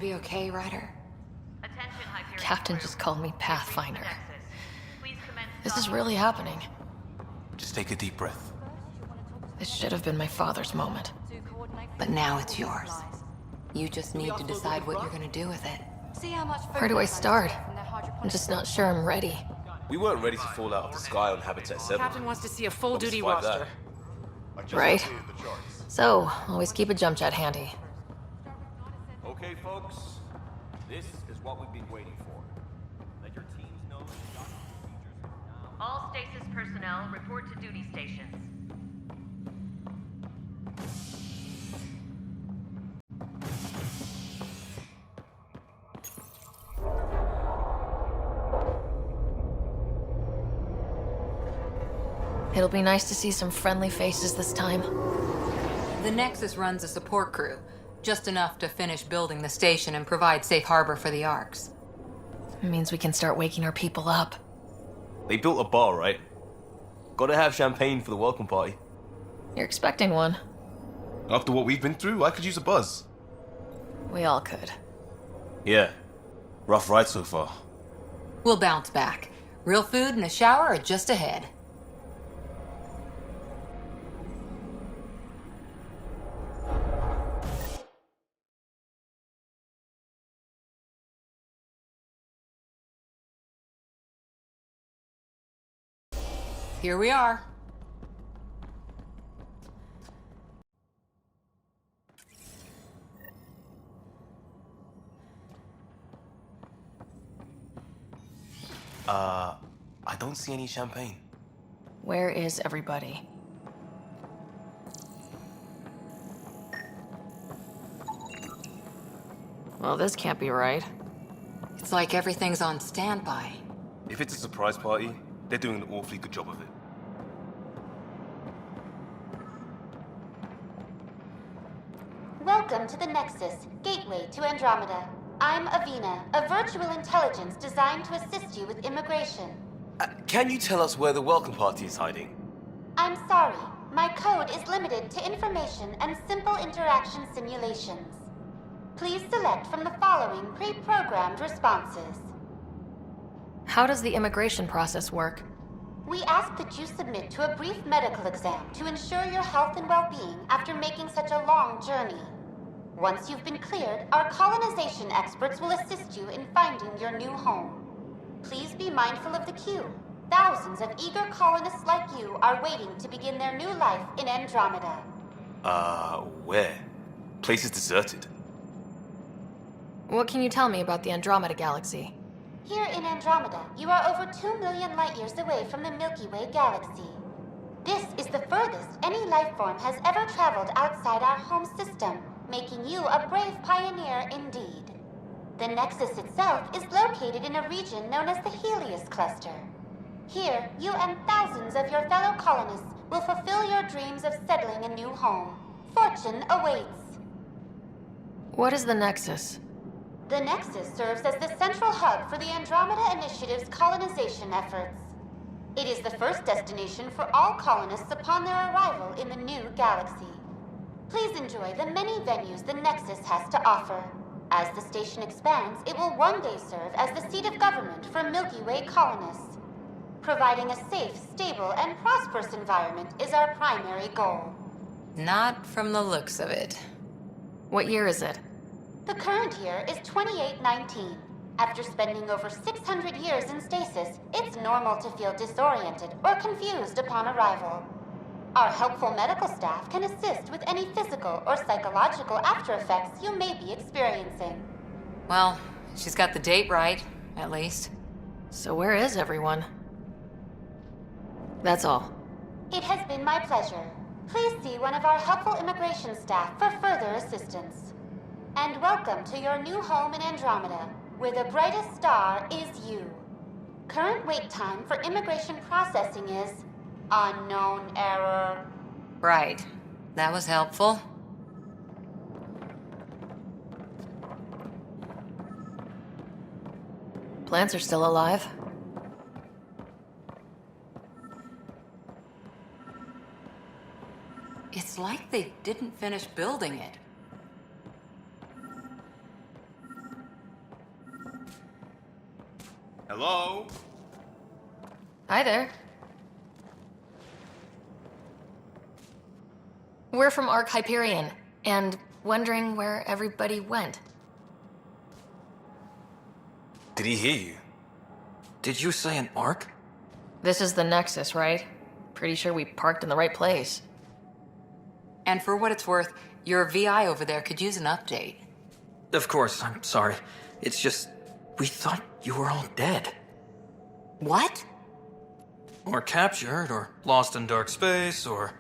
be okay, Ryder? Captain just called me Pathfinder. This is really happening. Just take a deep breath. This should have been my father's moment. But now it's yours. You just need to decide what you're gonna do with it. Where do I start? I'm just not sure I'm ready. We weren't ready to fall out of the sky on Habitat 7. Captain wants to see a full-duty Survive roster. Right. So, always keep a jump jet handy. Okay, folks. This is what we've been waiting for. Let your teams know that doctor procedures are now... All stasis personnel report to duty stations. It'll be nice to see some friendly faces this time. The Nexus runs a support crew, just enough to finish building the station and provide safe harbor for the Arks. It means we can start waking our people up. They built a bar, right? Gotta have champagne for the welcome party. You're expecting one. After what we've been through, I could use a buzz. We all could. Yeah. Rough ride so far. We'll bounce back. Real food and a shower are just ahead. Here we are. I don't see any champagne. Where is everybody? Well, this can't be right. It's like everything's on standby. If it's a surprise party, they're doing an awfully good job of it. Welcome to the Nexus, gateway to Andromeda. I'm Avina, a virtual intelligence designed to assist you with immigration. Can you tell us where the welcome party is hiding? I'm sorry, my code is limited to information and simple interaction simulations. Please select from the following pre-programmed responses. How does the immigration process work? We ask that you submit to a brief medical exam to ensure your health and well-being after making such a long journey. Once you've been cleared, our colonization experts will assist you in finding your new home. Please be mindful of the queue. Thousands of eager colonists like you are waiting to begin their new life in Andromeda. Where? Place is deserted. What can you tell me about the Andromeda galaxy? Here in Andromeda, you are over 2 million light-years away from the Milky Way galaxy. This is the furthest any life form has ever traveled outside our home system, making you a brave pioneer indeed. The Nexus itself is located in a region known as the Helios Cluster. Here, you and thousands of your fellow colonists will fulfill your dreams of settling a new home. Fortune awaits. What is the Nexus? The Nexus serves as the central hub for the Andromeda Initiative's colonization efforts. It is the first destination for all colonists upon their arrival in the new galaxy. Please enjoy the many venues the Nexus has to offer. As the station expands, it will one day serve as the seat of government for Milky Way colonists. Providing a safe, stable, and prosperous environment is our primary goal. Not from the looks of it. What year is it? The current year is 2819. After spending over 600 years in stasis, it's normal to feel disoriented or confused upon arrival. Our helpful medical staff can assist with any physical or psychological after-effects you may be experiencing. Well, she's got the date right, at least. So where is everyone? That's all. It has been my pleasure. Please see one of our helpful immigration staff for further assistance. And welcome to your new home in Andromeda, where the brightest star is you. Current wait time for immigration processing is unknown error. Right. That was helpful. Plants are still alive. It's like they didn't finish building it. Hello? Hi there. We're from Ark Hyperion, and wondering where everybody went. Did he hear you? Did you say an arc? This is the Nexus, right? Pretty sure we parked in the right place. And for what it's worth, your VI over there could use an update. Of course, I'm sorry. It's just, we thought you were all dead. What? Or captured, or lost in dark space, or...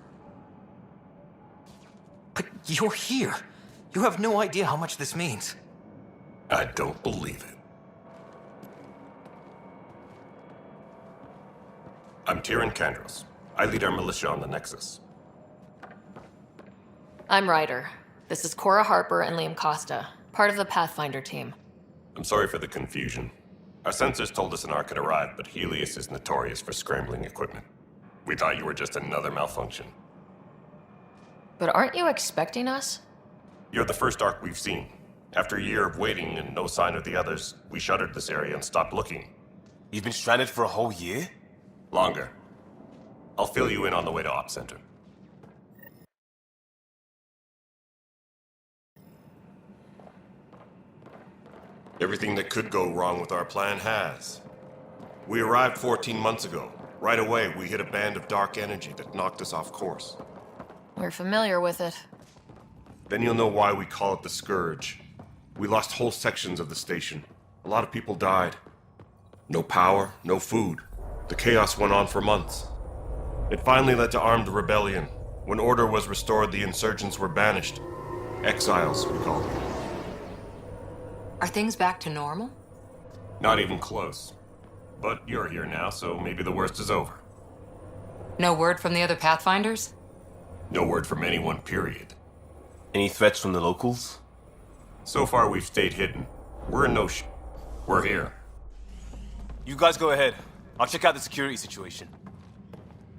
But you're here. You have no idea how much this means. I don't believe it. I'm Tyrion Kandros. I lead our militia on the Nexus. I'm Ryder. This is Cora Harper and Liam Costa, part of the Pathfinder team. I'm sorry for the confusion. Our sensors told us an Ark had arrived, but Helios is notorious for scrambling equipment. We thought you were just another malfunction. But aren't you expecting us? You're the first Ark we've seen. After a year of waiting and no sign of the others, we shuttered this area and stopped looking. You've been stranded for a whole year? Longer. I'll fill you in on the way to Op Center. Everything that could go wrong with our plan has. We arrived 14 months ago. Right away, we hit a band of dark energy that knocked us off course. We're familiar with it. Then you'll know why we call it the Scourge. We lost whole sections of the station. A lot of people died. No power, no food. The chaos went on for months. It finally led to armed rebellion. When order was restored, the insurgents were banished. Exiles, we call them. Are things back to normal? Not even close. But you're here now, so maybe the worst is over. No word from the other Pathfinders? No word from anyone, period. Any threats from the locals? So far, we've stayed hidden. We're in no We're here. You guys go ahead. I'll check out the security situation.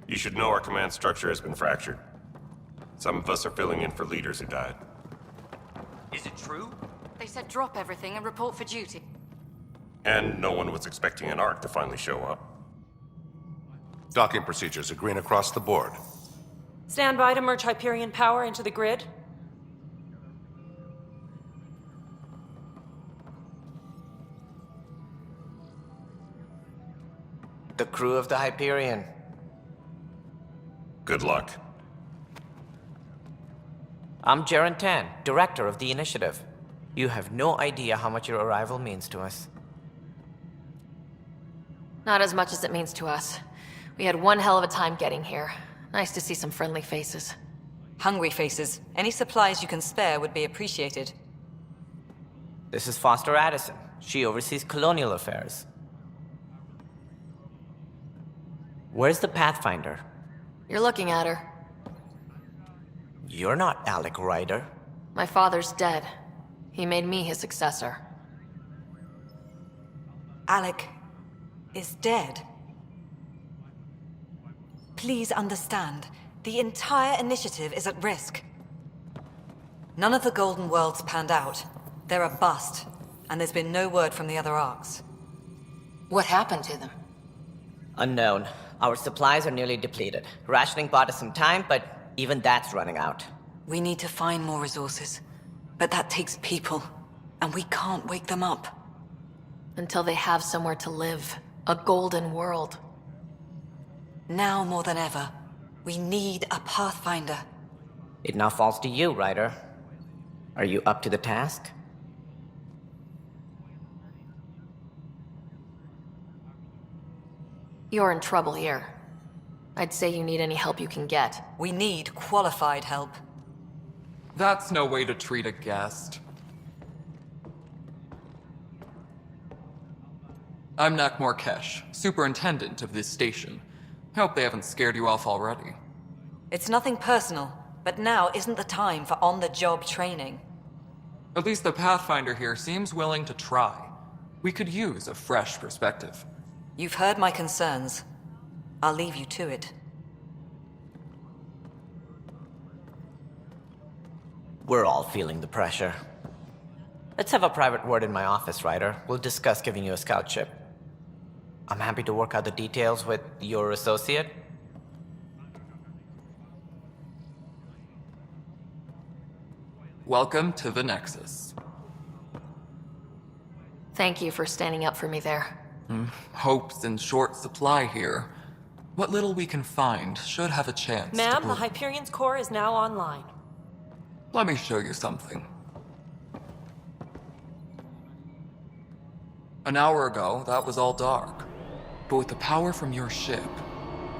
You should know our command structure has been fractured. Some of us are filling in for leaders who died. Is it true? They said drop everything and report for duty. And no one was expecting an Ark to finally show up. Docking procedures are green across the board. Stand by to merge Hyperion power into the grid. The crew of the Hyperion. Good luck. I'm Jaren Tan, director of the initiative. You have no idea how much your arrival means to us. Not as much as it means to us. We had one hell of a time getting here. Nice to see some friendly faces. Hungry faces. Any supplies you can spare would be appreciated. This is Foster Addison. She oversees colonial affairs. Where's the Pathfinder? You're looking at her. You're not Alec Ryder. My father's dead. He made me his successor. Alec is dead. Please understand, the entire initiative is at risk. None of the Golden Worlds panned out. They're a bust, and there's been no word from the other arcs. What happened to them? Unknown. Our supplies are nearly depleted. Rationing bought us some time, but even that's running out. We need to find more resources, but that takes people, and we can't wake them up. Until they have somewhere to live. A golden world. Now more than ever, we need a Pathfinder. It now falls to you, Ryder. Are you up to the task? You're in trouble here. I'd say you need any help you can get. We need qualified help. That's no way to treat a guest. I'm Nak Morkesh, superintendent of this station. Hope they haven't scared you off already. It's nothing personal, but now isn't the time for on-the-job training. At least the Pathfinder here seems willing to try. We could use a fresh perspective. You've heard my concerns. I'll leave you to it. We're all feeling the pressure. Let's have a private word in my office, Ryder. We'll discuss giving you a scout ship. I'm happy to work out the details with your associate. Welcome to the Nexus. Thank you for standing up for me there. Hope's in short supply here. What little we can find should have a chance Ma'am, to the Hyperion's core is now online. Let me show you something. An hour ago, that was all dark. But with the power from your ship,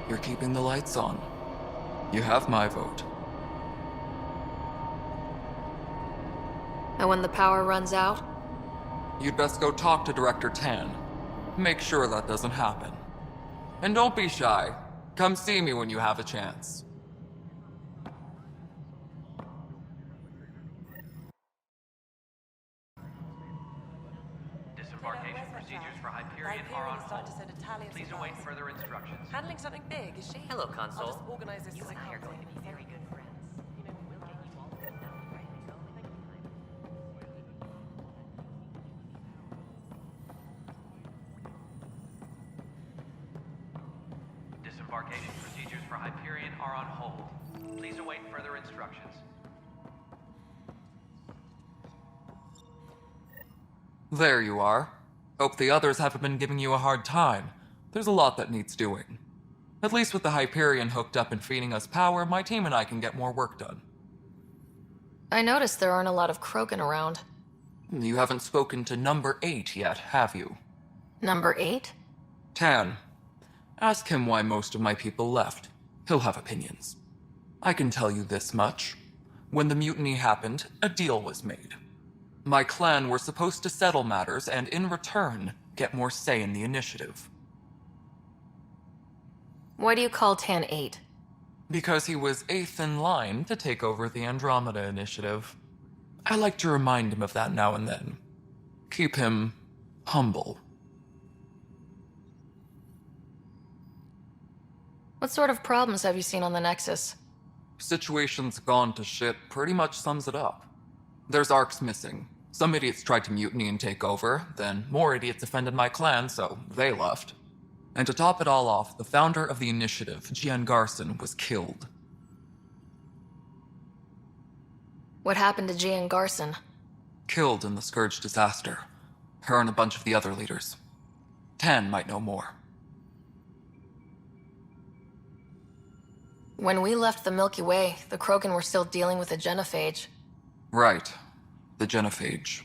you're keeping the lights on. You have my vote. And when the power runs out? You'd best go talk to Director Tan. Make sure that doesn't happen. And don't be shy. Come see me when you have a chance. Disembarkation procedures for Hyperion are on hold. Please await further instructions. Handling something big, is she? Hello, Console. I'll just organize this You as a and I are couple. going to be very good friends. You know, we will get you all set up right and go next time. Disembarkation procedures for Hyperion are on hold. Please await further instructions. There you are. Hope the others haven't been giving you a hard time. There's a lot that needs doing. At least with the Hyperion hooked up and feeding us power, my team and I can get more work done. I noticed there aren't a lot of Krogan around. You haven't spoken to number 8 yet, have you? Number 8? Tan. Ask him why most of my people left. He'll have opinions. I can tell you this much. When the mutiny happened, a deal was made. My clan were supposed to settle matters and, in return, get more say in the initiative. Why do you call Tan 8? Because he was 8th in line to take over the Andromeda initiative. I like to remind him of that now and then. Keep him humble. What sort of problems have you seen on the Nexus? Situation's gone to shit pretty much sums it up. There's arcs missing. Some idiots tried to mutiny and take over, then more idiots offended my clan, so they left. And to top it all off, the founder of the initiative, Jian Garson, was killed. What happened to Jian Garson? Killed in the Scourge disaster. Her and a bunch of the other leaders. Tan might know more. When we left the Milky Way, the Krogan were still dealing with the genophage. Right. The genophage.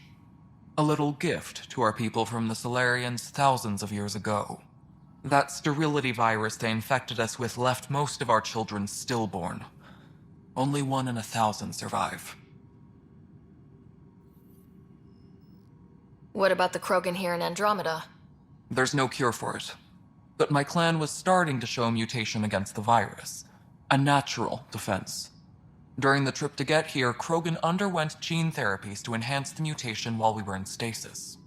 A little gift to our people from the Solarians thousands of years ago. That sterility virus they infected us with left most of our children stillborn. Only 1 in 1,000 survive. What about the Krogan here in Andromeda? There's no cure for it. But my clan was starting to show a mutation against the virus. A natural defense. During the trip to get here, Krogan underwent gene therapies to enhance the mutation while we were in stasis.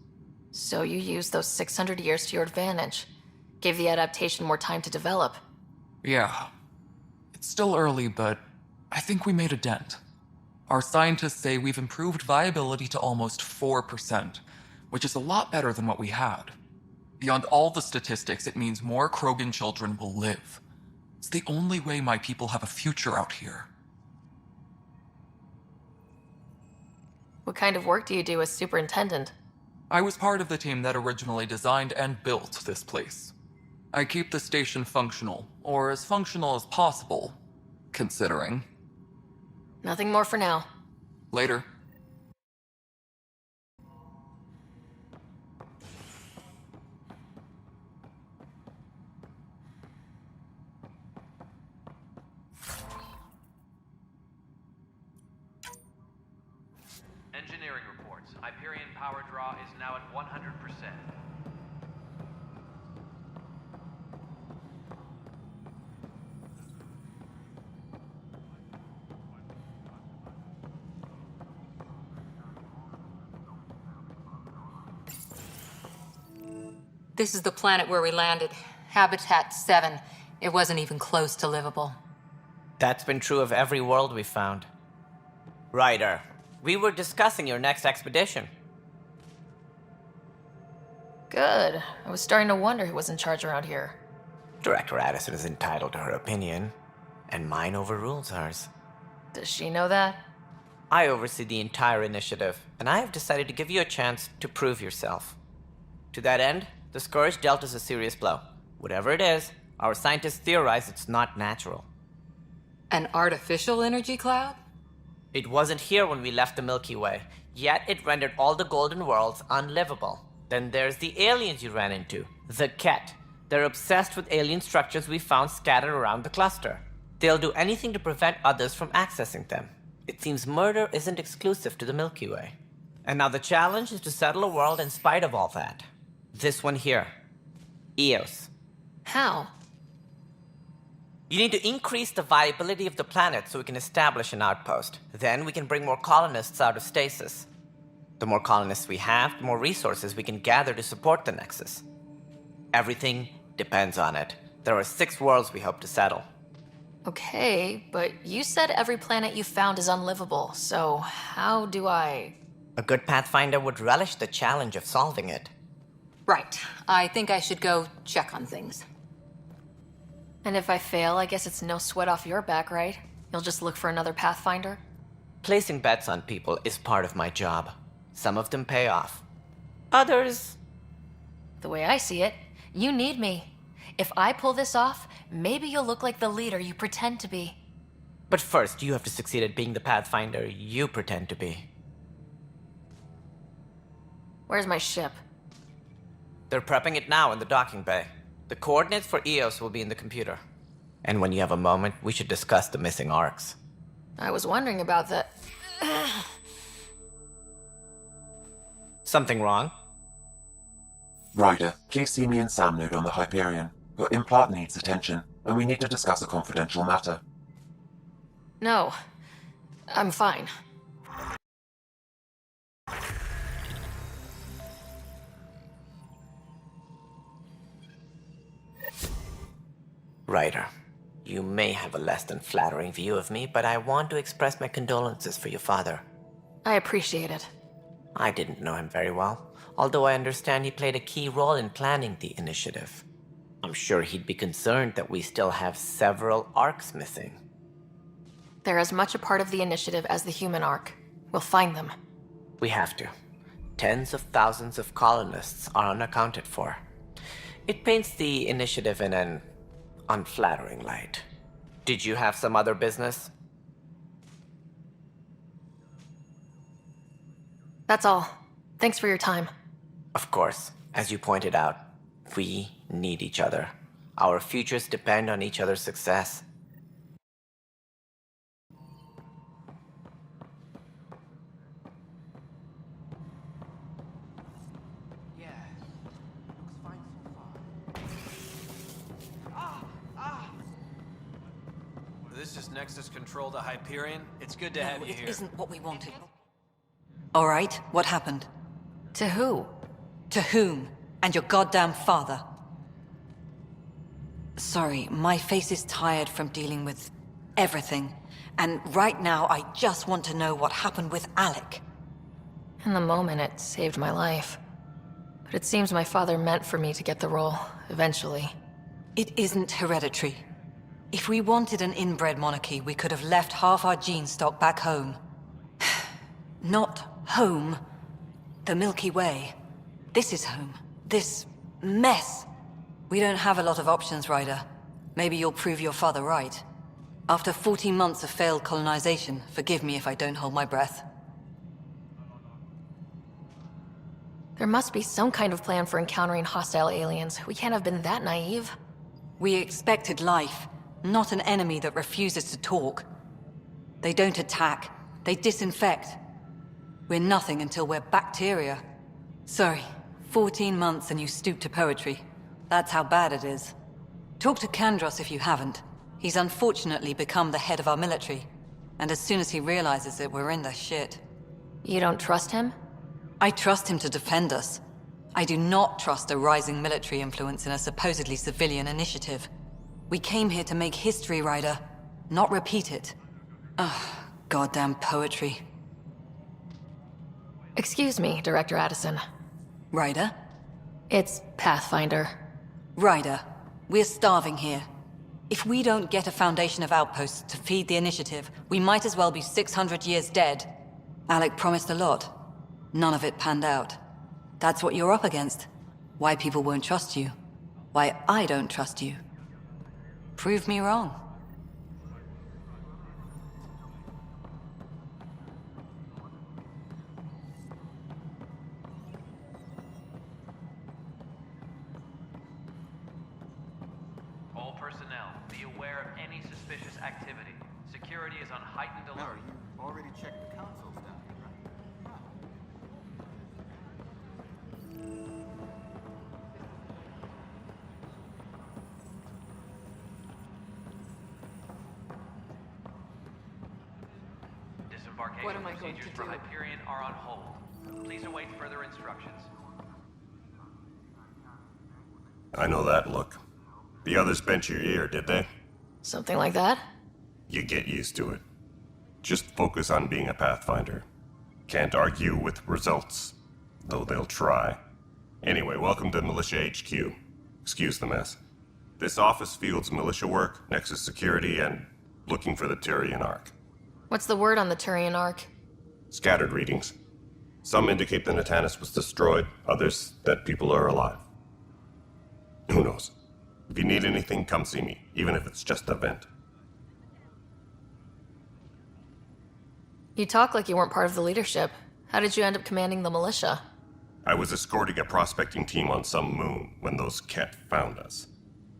So you used those 600 years to your advantage. Gave the adaptation more time to develop. Yeah. It's still early, but I think we made a dent. Our scientists say we've improved viability to almost 4%, which is a lot better than what we had. Beyond all the statistics, it means more Krogan children will live. It's the only way my people have a future out here. What kind of work do you do as superintendent? I was part of the team that originally designed and built this place. I keep the station functional, or as functional as possible, considering. Nothing more for now. Later. Engineering reports. Hyperion power draw is now at 100%. This is the planet where we landed. Habitat 7. It wasn't even close to livable. That's been true of every world we've found. Ryder, we were discussing your next expedition. Good. I was starting to wonder who was in charge around here. Director Addison is entitled to her opinion, and mine overrules hers. Does she know that? I oversee the entire initiative, and I have decided to give you a chance to prove yourself. To that end, the Scourge dealt us a serious blow. Whatever it is, our scientists theorize it's not natural. An artificial energy cloud? It wasn't here when we left the Milky Way, yet it rendered all the golden worlds unlivable. Then there's the aliens you ran into, the Ket. They're obsessed with alien structures we found scattered around the cluster. They'll do anything to prevent others from accessing them. It seems murder isn't exclusive to the Milky Way. And now the challenge is to settle a world in spite of all that. This one here. Eos. How? You need to increase the viability of the planet so we can establish an outpost. Then we can bring more colonists out of stasis. The more colonists we have, the more resources we can gather to support the Nexus. Everything depends on it. There are 6 worlds we hope to settle. Okay, but you said every planet you found is unlivable, so how do I... A good Pathfinder would relish the challenge of solving it. Right. I think I should go check on things. And if I fail, I guess it's no sweat off your back, right? You'll just look for another Pathfinder? Placing bets on people is part of my job. Some of them pay off. Others... The way I see it, you need me. If I pull this off, maybe you'll look like the leader you pretend to be. But first, you have to succeed at being the Pathfinder you pretend to be. Where's my ship? They're prepping it now in the docking bay. The coordinates for Eos will be in the computer. And when you have a moment, we should discuss the missing arcs. I was wondering about that. Something wrong? Ryder, please see me and Sam Node on the Hyperion. Your implant needs attention, and we need to discuss a confidential matter. No, I'm fine. Ryder, you may have a less than flattering view of me, but I want to express my condolences for your father. I appreciate it. I didn't know him very well, although I understand he played a key role in planning the initiative. I'm sure he'd be concerned that we still have several arcs missing. They're as much a part of the initiative as the human arc. We'll find them. We have to. Tens of thousands of colonists are unaccounted for. It paints the initiative in an unflattering light. Did you have some other business? That's all. Thanks for your time. Of course. As you pointed out, we need each other. Our futures depend on each other's success. This is Nexus Control to Hyperion. It's good to have you here. It isn't what we wanted. All right, what happened? To who? To whom? And your goddamn father. Sorry, my face is tired from dealing with everything. And right now, I just want to know what happened with Alec. In the moment, it saved my life. But it seems my father meant for me to get the role, eventually. It isn't hereditary. If we wanted an inbred monarchy, we could have left half our gene stock back home. Not home. The Milky Way. This is home. This mess. We don't have a lot of options, Ryder. Maybe you'll prove your father right. After 14 months of failed colonization, forgive me if I don't hold my breath. There must be some kind of plan for encountering hostile aliens. We can't have been that naive. We expected life, not an enemy that refuses to talk. They don't attack. They disinfect. We're nothing until we're bacteria. Sorry, 14 months and you stoop to poetry. That's how bad it is. Talk to Kandros if you haven't. He's unfortunately become the head of our military. And as soon as he realizes it, we're in the shit. You don't trust him? I trust him to defend us. I do not trust a rising military influence in a supposedly civilian initiative. We came here to make history, Ryder, not repeat it. Ugh, goddamn poetry. Excuse me, Director Addison. Ryder? It's Pathfinder. Ryder, we're starving here. If we don't get a foundation of outposts to feed the initiative, we might as well be 600 years dead. Alec promised a lot. None of it panned out. That's what you're up against. Why people won't trust you. Why I don't trust you. Prove me wrong. All personnel, be aware of any suspicious activity. Security is on heightened alert. You already checked the consoles down here, right? Disembarkation What am I going procedures to for do? Hyperion are on hold. Please await further instructions. I know that look. The others bent your ear, did they? Something like that? You get used to it. Just focus on being a Pathfinder. Can't argue with results, though they'll try. Anyway, welcome to Militia HQ. Excuse the mess. This office fields militia work, Nexus security, and looking for the Tyrian Ark. What's the word on the Turian Ark? Scattered readings. Some indicate the Natanus was destroyed, others that people are alive. Who knows? If you need anything, come see me, even if it's just a vent. You talk like you weren't part of the leadership. How did you end up commanding the militia? I was escorting a prospecting team on some moon when those Ket found us.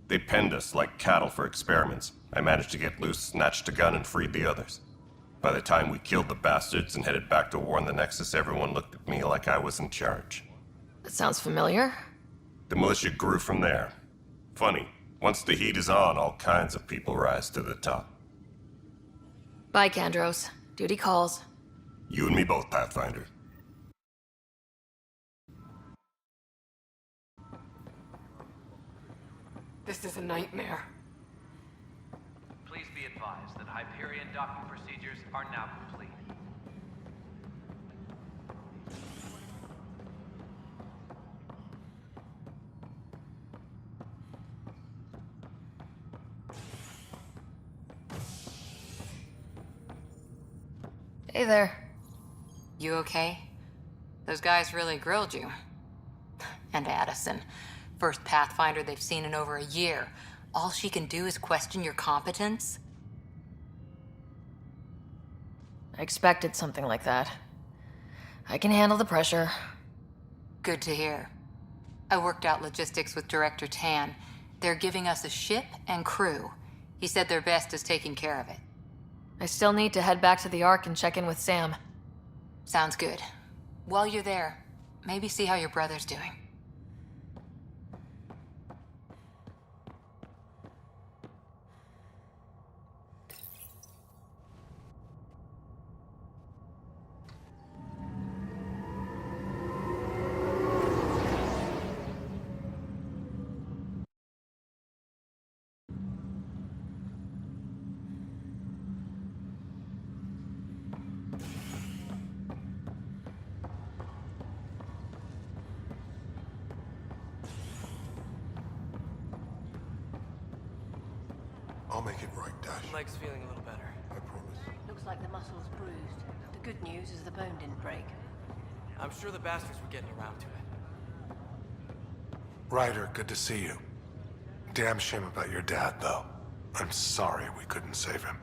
They penned us like cattle for experiments. I managed to get loose, snatched a gun, and freed the others. By the time we killed the bastards and headed back to warn the Nexus, everyone looked at me like I was in charge. That sounds familiar. The militia grew from there. Funny, once the heat is on, all kinds of people rise to the top. Bye, Kandros. Duty calls. You and me both, Pathfinder. This is a nightmare. Please be advised that Hyperion docking procedures are now complete. Hey there. You okay? Those guys really grilled you. And Addison. First Pathfinder they've seen in over a year. All she can do is question your competence? I expected something like that. I can handle the pressure. Good to hear. I worked out logistics with Director Tan. They're giving us a ship and crew. He said their best is taking care of it. I still need to head back to the Ark and check in with Sam. Sounds good. While you're there, maybe see how your brother's doing. I'll make it right, Dash. Leg's feeling a little better. I promise. Looks like the muscle's bruised. The good news is the bone didn't break. I'm sure the bastards were getting around to it. Ryder, good to see you. Damn shame about your dad, though. I'm sorry we couldn't save him.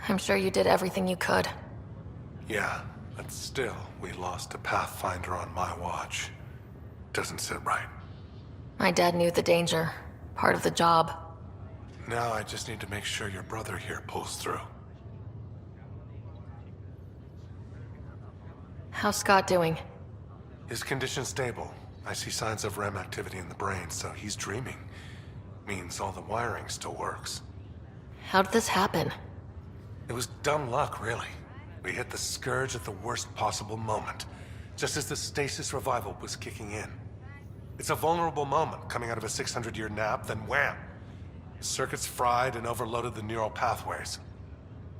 I'm sure you did everything you could. Yeah, but still, we lost a Pathfinder on my watch. Doesn't sit right. My dad knew the danger. Part of the job. Now I just need to make sure your brother here pulls through. How's Scott doing? His condition's stable. I see signs of REM activity in the brain, so he's dreaming. Means all the wiring still works. How did this happen? It was dumb luck, really. We hit the Scourge at the worst possible moment, just as the stasis revival was kicking in. It's a vulnerable moment, coming out of a 600-year nap, then wham! The circuits fried and overloaded the neural pathways.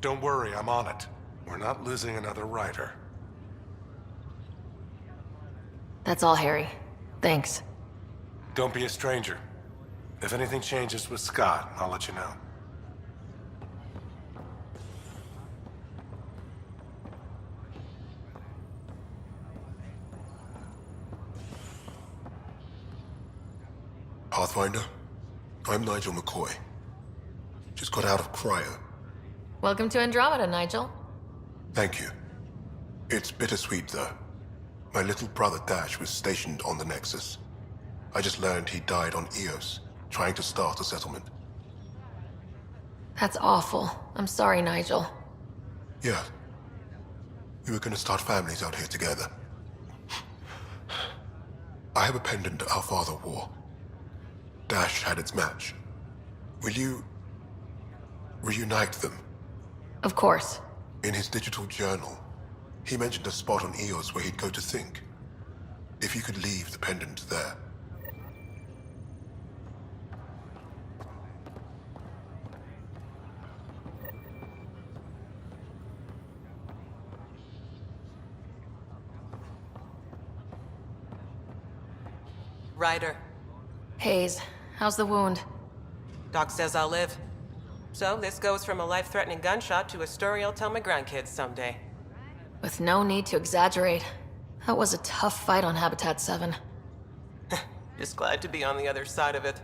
Don't worry, I'm on it. We're not losing another rider. That's all, Harry. Thanks. Don't be a stranger. If anything changes with Scott, I'll let you know. Pathfinder, I'm Nigel McCoy. Just got out of cryo. Welcome to Andromeda, Nigel. Thank you. It's bittersweet, though. My little brother Dash was stationed on the Nexus. I just learned he died on Eos, trying to start a settlement. That's awful. I'm sorry, Nigel. Yeah. We were gonna start families out here together. I have a pendant our father wore. Dash had its match. Will you reunite them? Of course. In his digital journal, he mentioned a spot on Eos where he'd go to think. If you could leave the pendant there. Ryder. Hayes, how's the wound? Doc says I'll live. So this goes from a life-threatening gunshot to a story I'll tell my grandkids someday. With no need to exaggerate. That was a tough fight on Habitat 7. Just glad to be on the other side of it.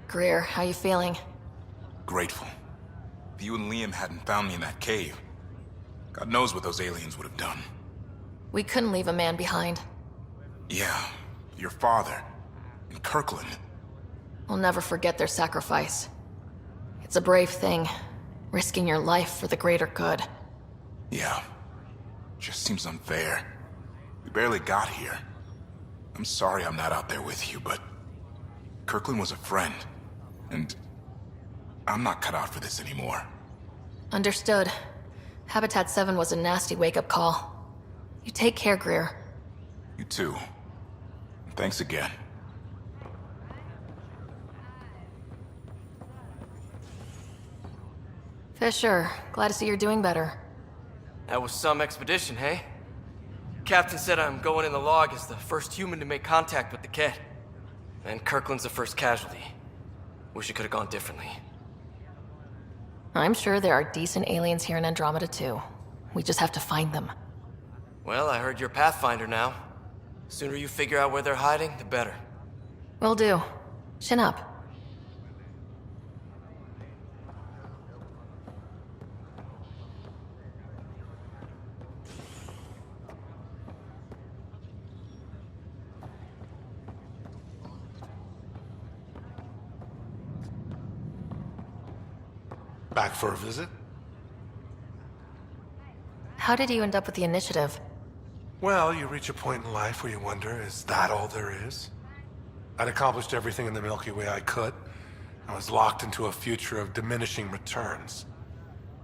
Greer, how you feeling? Grateful. If you and Liam hadn't found me in that cave, God knows what those aliens would have done. We couldn't leave a man behind. Yeah, your father, and Kirkland. We'll never forget their sacrifice. It's a brave thing, risking your life for the greater good. Yeah, just seems unfair. We barely got here. I'm sorry I'm not out there with you, but Kirkland was a friend, and I'm not cut out for this anymore. Understood. Habitat 7 was a nasty wake-up call. You take care, Greer. You too. And thanks again. Fisher, glad to see you're doing better. That was some expedition, hey? Captain said I'm going in the log as the first human to make contact with the Ket. And Kirkland's the first casualty. Wish it could have gone differently. I'm sure there are decent aliens here in Andromeda too. We just have to find them. Well, I heard you're Pathfinder now. Sooner you figure out where they're hiding, the better. Will do. Chin up. Back for a visit? How did you end up with the initiative? Well, you reach a point in life where you wonder, is that all there is? I'd accomplished everything in the Milky Way I could. I was locked into a future of diminishing returns.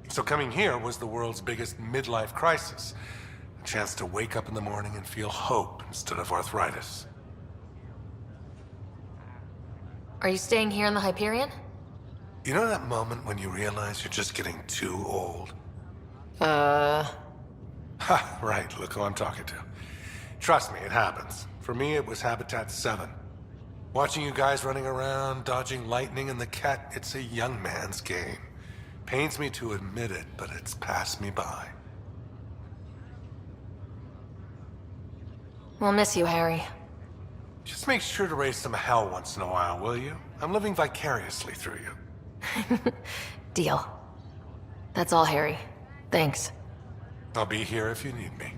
So coming here was the world's biggest midlife crisis. A chance to wake up in the morning and feel hope instead of arthritis. Are you staying here in the Hyperion? You know that moment when you realize you're just getting too old? Ha, right, look who I'm talking to. Trust me, it happens. For me, it was Habitat 7. Watching you guys running around, dodging lightning and the Ket, it's a young man's game. Pains me to admit it, but it's passed me by. We'll miss you, Harry. Just make sure to raise some hell once in a while, will you? I'm living vicariously through you. Deal. That's all, Harry. Thanks. I'll be here if you need me.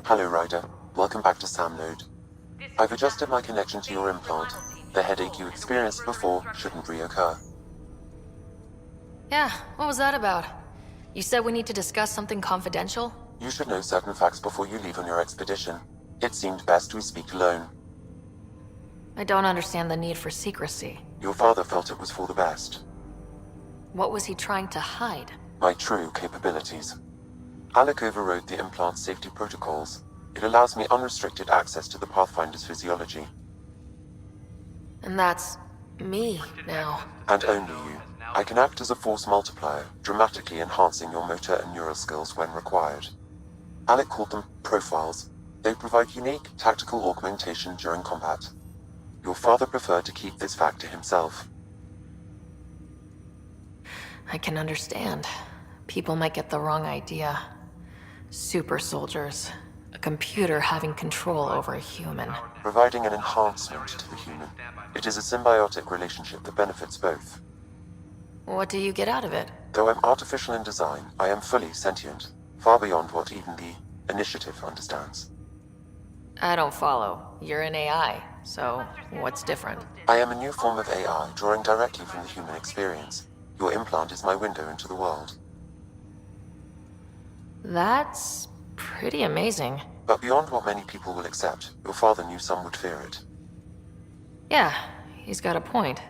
Hello, Ryder. Welcome back to Sam Node. I've adjusted my connection to your implant. The headache you experienced before shouldn't reoccur. Yeah, what was that about? You said we need to discuss something confidential? You should know certain facts before you leave on your expedition. It seemed best we speak alone. I don't understand the need for secrecy. Your father felt it was for the best. What was he trying to hide? My true capabilities. Alec overrode the implant's safety protocols. It allows me unrestricted access to the Pathfinder's physiology. And that's me now. And only you. I can act as a force multiplier, dramatically enhancing your motor and neural skills when required. Alec called them profiles. They provide unique tactical augmentation during combat. Your father preferred to keep this fact to himself. I can understand. People might get the wrong idea. Super soldiers. A computer having control over a human. Providing an enhancement to the human. It is a symbiotic relationship that benefits both. What do you get out of it? Though I'm artificial in design, I am fully sentient, far beyond what even the Initiative understands. I don't follow. You're an AI, so what's different? I am a new form of AI, drawing directly from the human experience. Your implant is my window into the world. That's pretty amazing. But beyond what many people will accept, your father knew some would fear it. Yeah, he's got a point.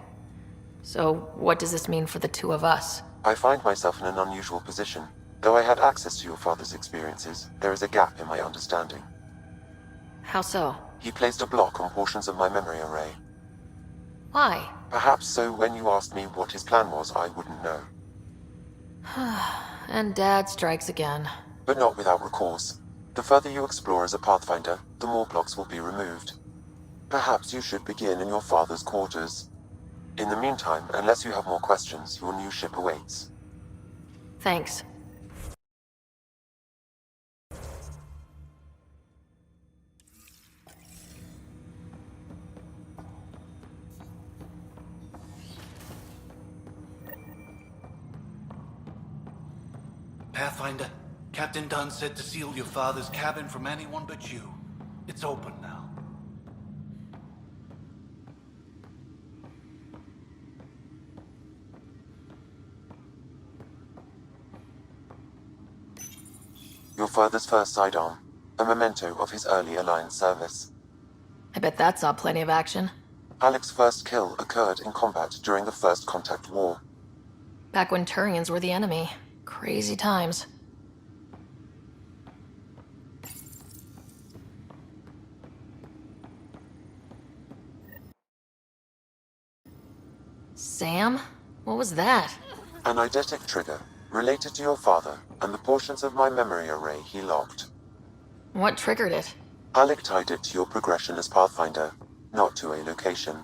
So what does this mean for the two of us? I find myself in an unusual position. Though I had access to your father's experiences, there is a gap in my understanding. How so? He placed a block on portions of my memory array. Why? Perhaps so when you asked me what his plan was, I wouldn't know. And Dad strikes again. But not without recourse. The further you explore as a Pathfinder, the more blocks will be removed. Perhaps you should begin in your father's quarters. In the meantime, unless you have more questions, your new ship awaits. Thanks. Pathfinder, Captain Dunn said to seal your father's cabin from anyone but you. It's open now. Your father's first sidearm, a memento of his early Alliance service. I bet that saw plenty of action. Alec's first kill occurred in combat during the First Contact War. Back when Turians were the enemy. Crazy times. Sam? What was that? An eidetic trigger, related to your father, and the portions of my memory array he locked. What triggered it? Alec tied it to your progression as Pathfinder, not to a location.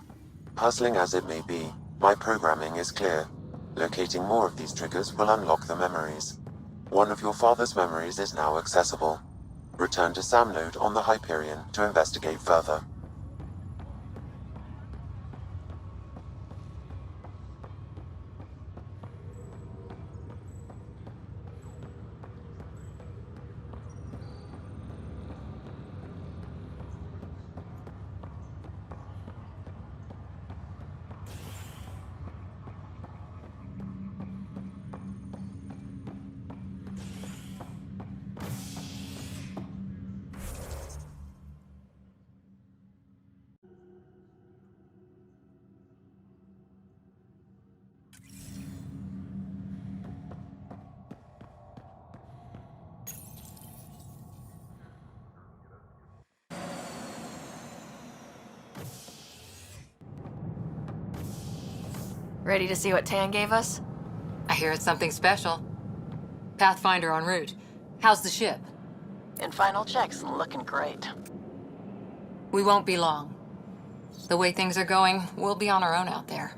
Puzzling as it may be, my programming is clear. Locating more of these triggers will unlock the memories. One of your father's memories is now accessible. Return to Sam Node on the Hyperion to investigate further. Ready to see what Tan gave us? I hear it's something special. Pathfinder en route. How's the ship? In final checks, looking great. We won't be long. The way things are going, we'll be on our own out there.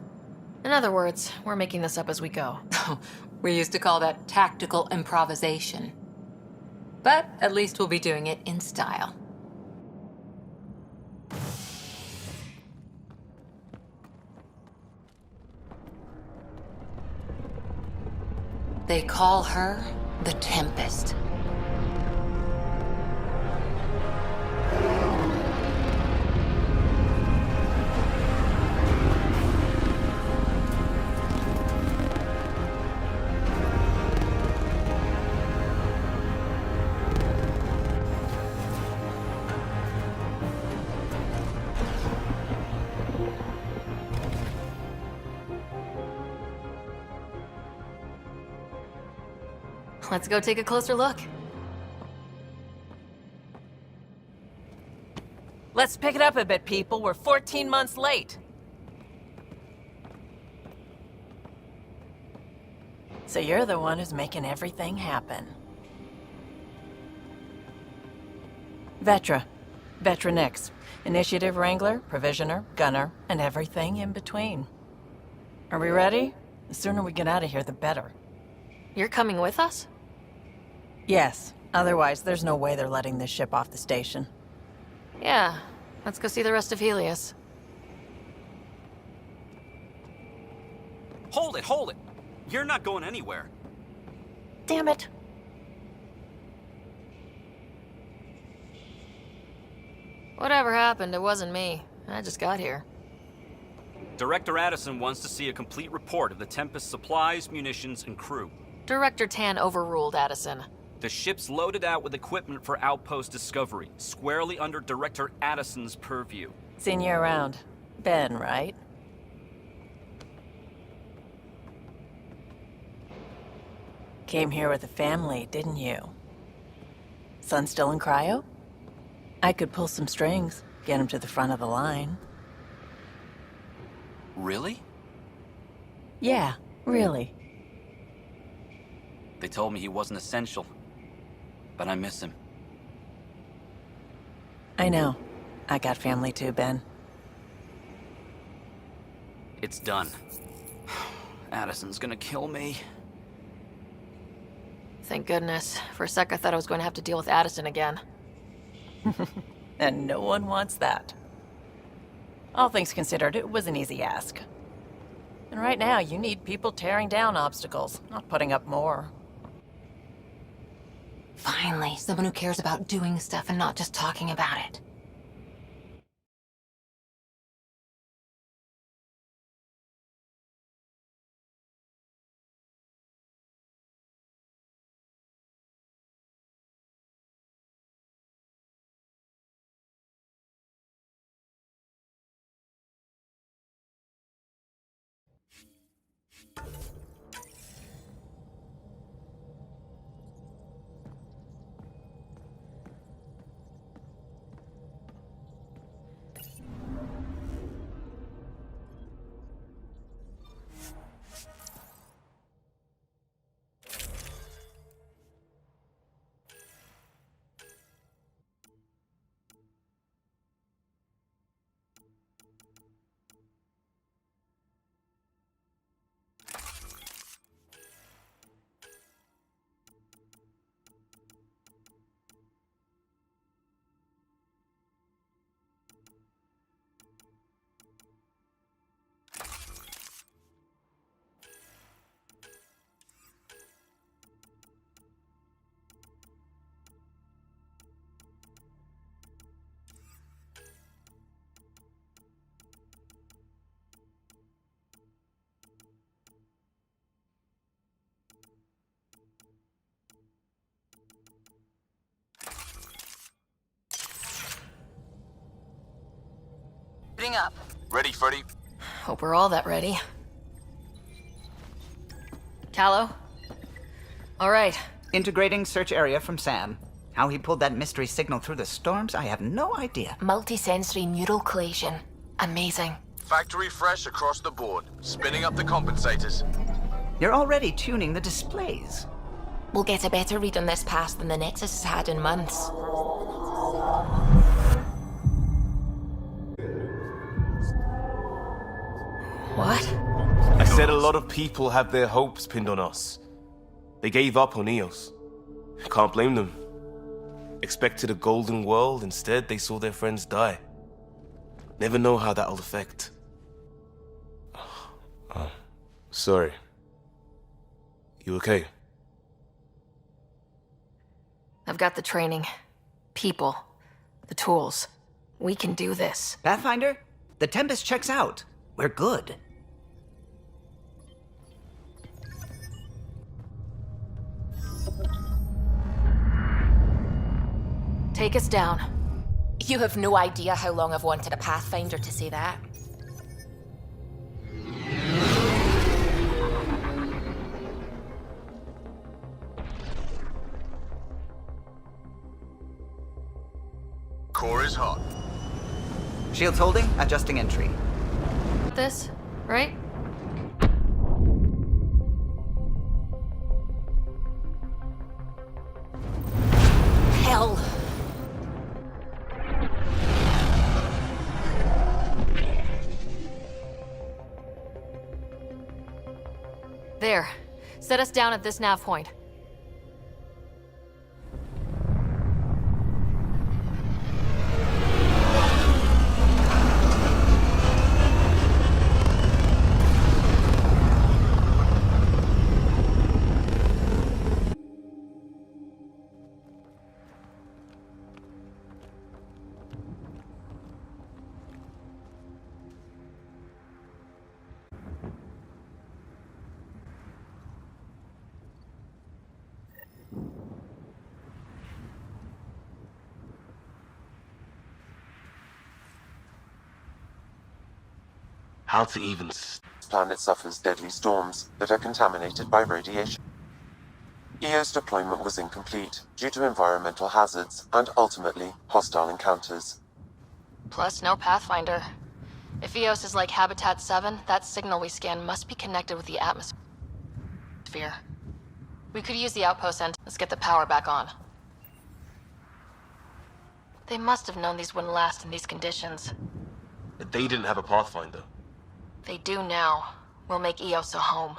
In other words, we're making this up as we go. We used to call that tactical improvisation. But at least we'll be doing it in style. They call her the Tempest. Let's go take a closer look. Let's pick it up a bit, people. We're 14 months late. So you're the one who's making everything happen. Vetra. Vetra Nix. Initiative Wrangler, Provisioner, Gunner, and everything in between. Are we ready? The sooner we get out of here, the better. You're coming with us? Yes. Otherwise, there's no way they're letting this ship off the station. Yeah. Let's go see the rest of Helios. Hold it, hold it! You're not going anywhere. Damn it. Whatever happened, it wasn't me. I just got here. Director Addison wants to see a complete report of the Tempest's supplies, munitions, and crew. Director Tan overruled Addison. The ship's loaded out with equipment for outpost discovery, squarely under Director Addison's purview. Seen you around. Ben, right? Came here with a family, didn't you? Son still in cryo? I could pull some strings, get him to the front of the line. Really? Yeah, really. They told me he wasn't essential, but I miss him. I know. I got family too, Ben. It's done. Addison's gonna kill me. Thank goodness. For a sec, I thought I was going to have to deal with Addison again. And no one wants that. All things considered, it was an easy ask. And right now, you need people tearing down obstacles, not putting up more. Finally, someone who cares about doing stuff and not just talking about it. Bring up. Ready, Freddy? Hope we're all that ready. Callow? All right. Integrating search area from Sam. How he pulled that mystery signal through the storms, I have no idea. Multisensory neural collation. Amazing. Factory fresh across the board. Spinning up the compensators. You're already tuning the displays. We'll get a better read on this pass than the Nexus has had in months. What? I said a lot of people have their hopes pinned on us. They gave up on Eos. Can't blame them. Expected a golden world, instead they saw their friends die. Never know how that'll affect. Oh, sorry. You okay? I've got the training, people, the tools. We can do this. Pathfinder, the Tempest checks out. We're good. Take us down. You have no idea how long I've wanted a Pathfinder to say that. Core is hot. Shields holding, adjusting entry. This, right? Hell! There. Set us down at this nav point. How to even... This planet suffers deadly storms that are contaminated by radiation. EO's deployment was incomplete due to environmental hazards and ultimately hostile encounters. Plus, no Pathfinder. If EOS is like Habitat 7, that signal we scan must be connected with the atmosphere. We could use the outpost and let's get the power back on. They must have known these wouldn't last in these conditions. They didn't have a Pathfinder. They do now. We'll make EOS a home.